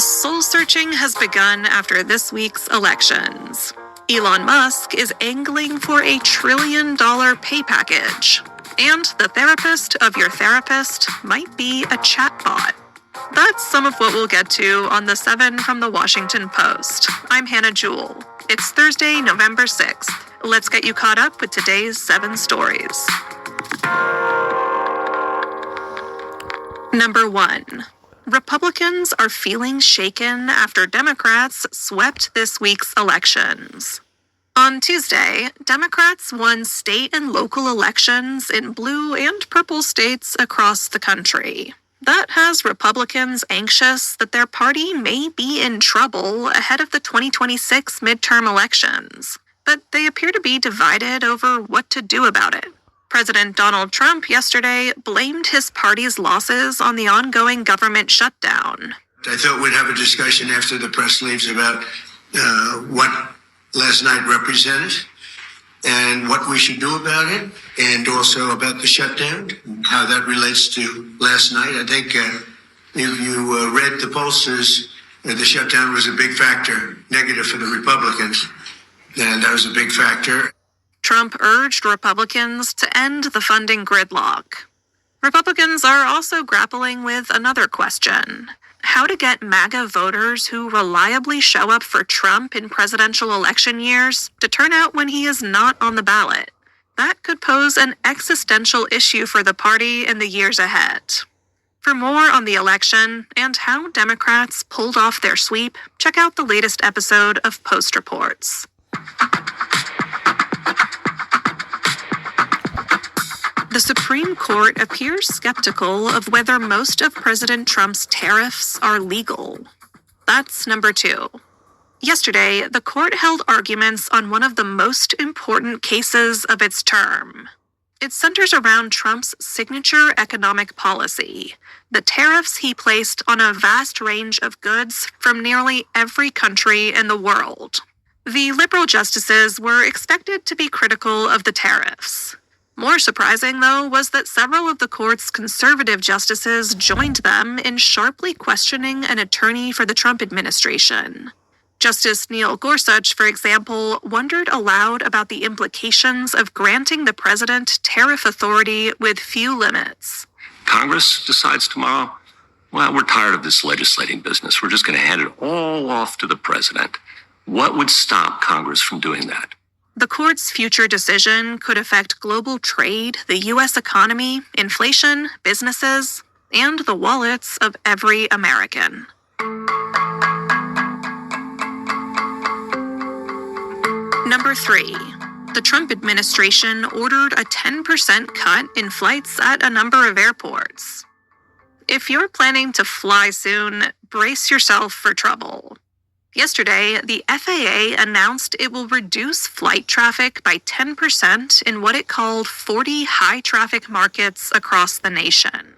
soul-searching has begun after this week's elections. Elon Musk is angling for a $1 trillion pay package. And the therapist of your therapist might be a chatbot. That's some of what we'll get to on the 7 from the Washington Post. I'm Hannah Jewell. It's Thursday, November 6th. Let's get you caught up with today's 7 stories. Number 1. Republicans are feeling shaken after Democrats swept this week's elections. On Tuesday, Democrats won state and local elections in blue and purple states across the country. That has Republicans anxious that their party may be in trouble ahead of the 2026 midterm elections, but they appear to be divided over what to do about it. President Donald Trump yesterday blamed his party's losses on the ongoing government shutdown. I thought we'd have a discussion after the press leaves about what last night represented and what we should do about it, and also about the shutdown, how that relates to last night. I think if you read the pollsters, the shutdown was a big factor, negative for the Republicans, and that was a big factor. Trump urged Republicans to end the funding gridlock. Republicans are also grappling with another question: how to get MAGA voters who reliably show up for Trump in presidential election years to turn out when he is not on the ballot. That could pose an existential issue for the party in the years ahead. For more on the election and how Democrats pulled off their sweep, check out the latest episode of Post Reports. The Supreme Court appears skeptical of whether most of President Trump's tariffs are legal. That's number 2. Yesterday, the court held arguments on one of the most important cases of its term. It centers around Trump's signature economic policy, the tariffs he placed on a vast range of goods from nearly every country in the world. The liberal justices were expected to be critical of the tariffs. More surprising, though, was that several of the court's conservative justices joined them in sharply questioning an attorney for the Trump administration. Justice Neil Gorsuch, for example, wondered aloud about the implications of granting the president tariff authority with few limits. Congress decides tomorrow, well, we're tired of this legislating business. We're just going to hand it all off to the president. What would stop Congress from doing that? The court's future decision could affect global trade, the U.S. economy, inflation, businesses, and the wallets of every American. Number 3. The Trump administration ordered a 10% cut in flights at a number of airports. If you're planning to fly soon, brace yourself for trouble. Yesterday, the FAA announced it will reduce flight traffic by 10% in what it called 40 high-traffic markets across the nation.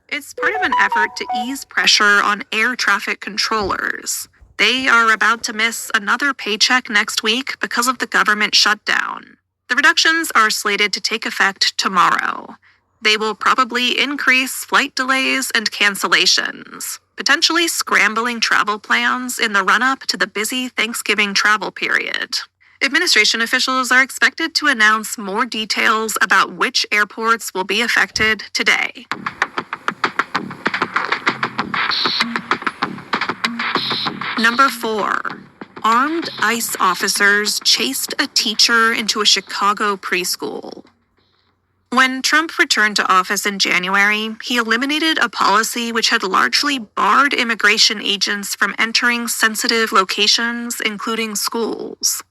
It's part of an effort to ease pressure on air traffic controllers. They are about to miss another paycheck next week because of the government shutdown. The reductions are slated to take effect tomorrow. They will probably increase flight delays and cancellations, potentially scrambling travel plans in the run-up to the busy Thanksgiving travel period. Administration officials are expected to announce more details about which airports will be affected today. Number 4. Armed ICE officers chased a teacher into a Chicago preschool. When Trump returned to office in January, he eliminated a policy which had largely barred immigration agents from entering sensitive locations, including schools.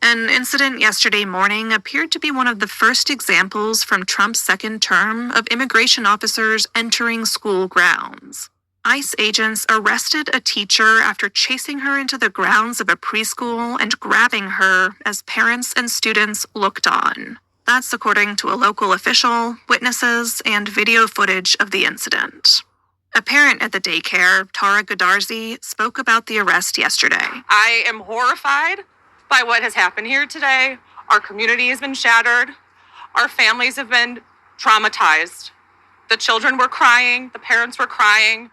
An incident yesterday morning appeared to be one of the first examples from Trump's second term of immigration officers entering school grounds. ICE agents arrested a teacher after chasing her into the grounds of a preschool and grabbing her as parents and students looked on. That's according to a local official, witnesses, and video footage of the incident. A parent at the daycare, Tara Godarzi, spoke about the arrest yesterday. I am horrified by what has happened here today. Our community has been shattered. Our families have been traumatized. The children were crying. The parents were crying.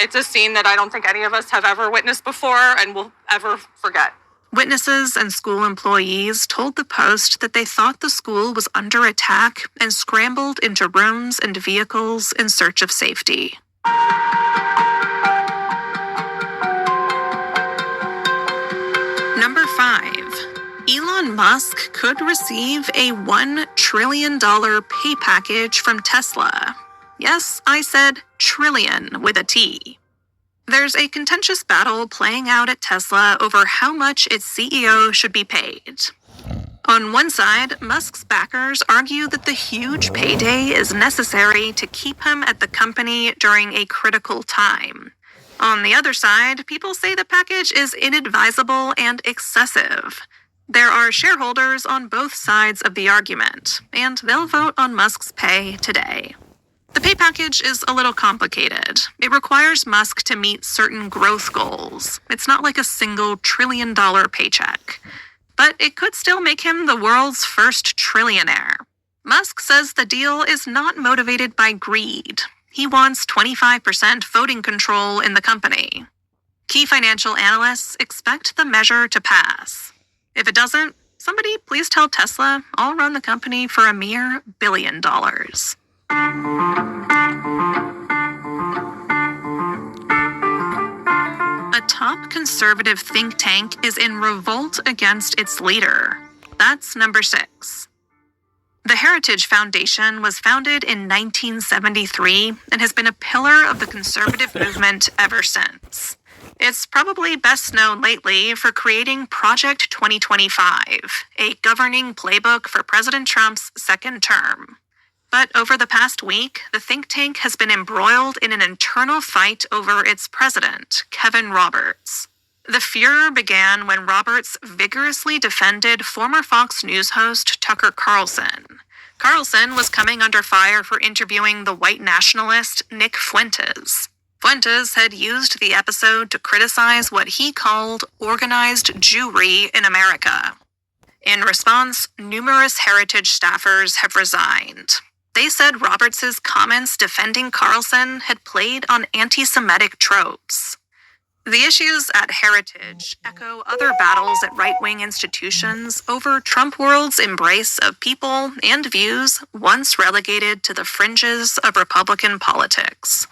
It's a scene that I don't think any of us have ever witnessed before and will ever forget. Witnesses and school employees told the Post that they thought the school was under attack and scrambled into rooms and vehicles in search of safety. Number 5. Elon Musk could receive a $1 trillion pay package from Tesla. Yes, I said trillion with a T. There's a contentious battle playing out at Tesla over how much its CEO should be paid. On one side, Musk's backers argue that the huge payday is necessary to keep him at the company during a critical time. On the other side, people say the package is inadvisable and excessive. There are shareholders on both sides of the argument, and they'll vote on Musk's pay today. The pay package is a little complicated. It requires Musk to meet certain growth goals. It's not like a single $1 trillion paycheck. But it could still make him the world's first trillionaire. Musk says the deal is not motivated by greed. He wants 25% voting control in the company. Key financial analysts expect the measure to pass. If it doesn't, somebody please tell Tesla I'll run the company for a mere $1 billion. A top conservative think tank is in revolt against its leader. That's number 6. The Heritage Foundation was founded in 1973 and has been a pillar of the conservative movement ever since. It's probably best known lately for creating Project 2025, a governing playbook for President Trump's second term. But over the past week, the think tank has been embroiled in an internal fight over its president, Kevin Roberts. The furor began when Roberts vigorously defended former Fox News host Tucker Carlson. Carlson was coming under fire for interviewing the white nationalist Nick Fuentes. Fuentes had used the episode to criticize what he called organized Jewry in America. In response, numerous Heritage staffers have resigned. They said Roberts' comments defending Carlson had played on anti-Semitic tropes. The issues at Heritage echo other battles at right-wing institutions over Trump world's embrace of people and views once relegated to the fringes of Republican politics.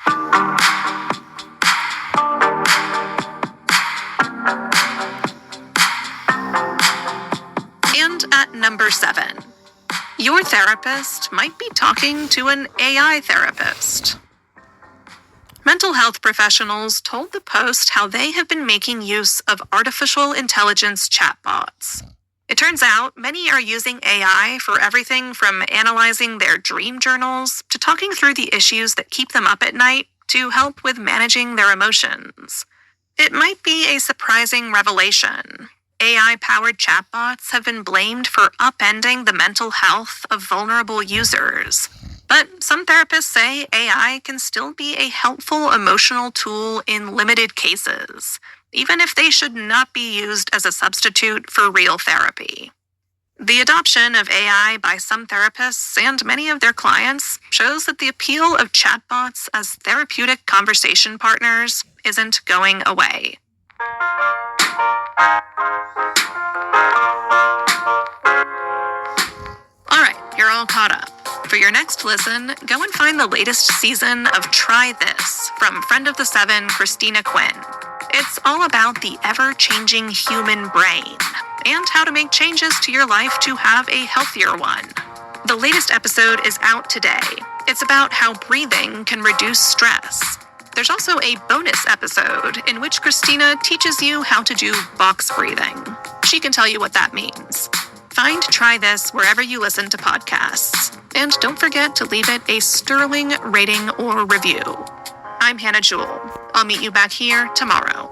And at number 7. Your therapist might be talking to an AI therapist. Mental health professionals told the Post how they have been making use of artificial intelligence chatbots. It turns out many are using AI for everything from analyzing their dream journals to talking through the issues that keep them up at night to help with managing their emotions. It might be a surprising revelation. AI-powered chatbots have been blamed for upending the mental health of vulnerable users. But some therapists say AI can still be a helpful emotional tool in limited cases, even if they should not be used as a substitute for real therapy. The adoption of AI by some therapists and many of their clients shows that the appeal of chatbots as therapeutic conversation partners isn't going away. All right, you're all caught up. For your next listen, go and find the latest season of Try This from friend of the Seven, Christina Quinn. It's all about the ever-changing human brain and how to make changes to your life to have a healthier one. The latest episode is out today. It's about how breathing can reduce stress. There's also a bonus episode in which Christina teaches you how to do box breathing. She can tell you what that means. Find Try This wherever you listen to podcasts. And don't forget to leave it a sterling rating or review. I'm Hannah Jewell. I'll meet you back here tomorrow.